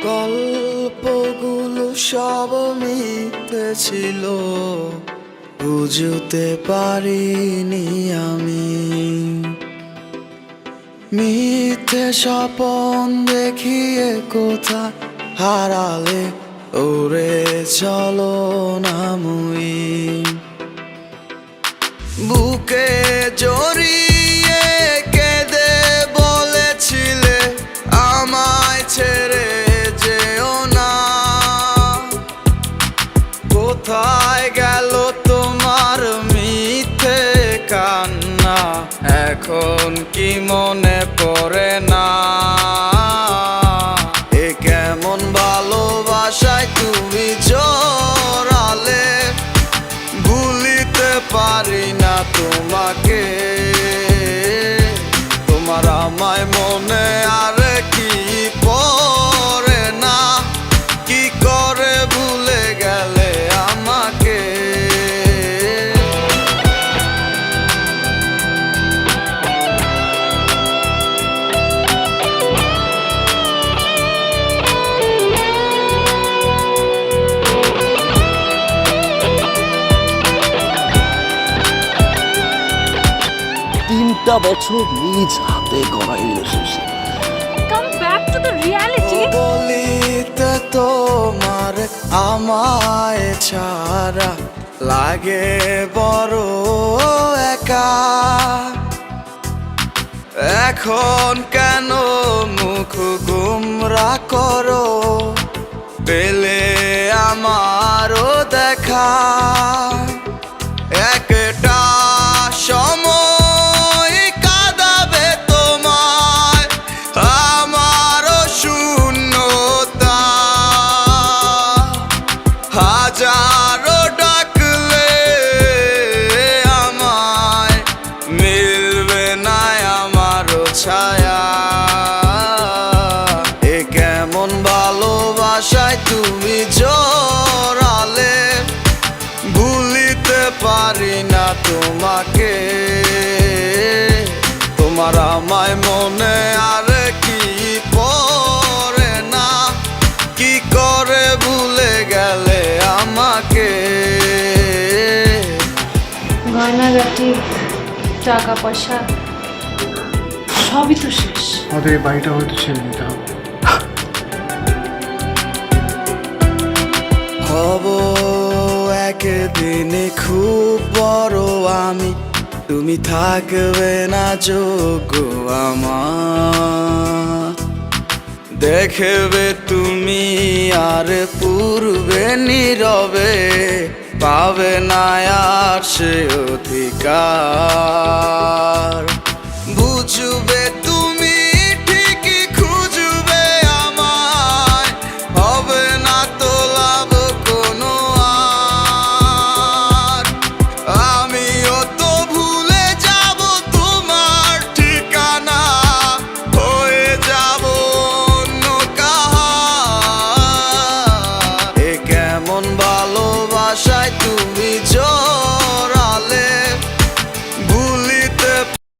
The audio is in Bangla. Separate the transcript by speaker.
Speaker 1: গল্পগুলো সব মিথ্যে ছিল, বুঝতে পারিনি আমি। মিথ্যে স্বপন দেখিয়ে কোথায় হারালে ওরে চলো না মুই। বুকে জড়িয়ে কেঁদে বলেছিলে আমায় ছেড়ে যেও না। কোথায় গেল তোমার মিথ্যে কান্না, এখন কি মনে পড়ে না? এ কেমন ভালোবাসায় তুমি জড়ালে, ভুলিতে পারি না তোমাকে। তোমার আমায় মনে আর কি পড়ে না, কি করে ভুলে গেলে আমাকে।
Speaker 2: তিনটা বছর নিজ হাতে গড়া relationship.
Speaker 3: Come back to the reality.
Speaker 1: বলিতে তোমার আমায় ছাড়া লাগে বড় একা। এখন কেন মুখ গুমরা করো, পেলে আমারও দেখা। একটা সময় কাঁদাবে তোমায় আমারও শূন্যতা। হাজারো ডাকলে আমায় মিলবে না আমারও ছায়া। এ কেমন ভালোবাসায় তুমি জড়ালে, ভুলিতে পারি না তোমাকে। তোমার আমায় মনে আর কি পড়ে না, কি করে ভুলে গেলে আমাকে।
Speaker 3: গয়নাগাটি, টাকা পয়সা সবই তো শেষ।
Speaker 4: আমাদের এই বাড়িটা হয়তো ছেড়ে দিতে হবে।
Speaker 1: হব একদিনে খুব বড় আমি, তুমি থাকবে না যোগ্য আমার। দেখবে তুমি আর পূর্বে নীরবে, পাবে না আর সে অধিকার।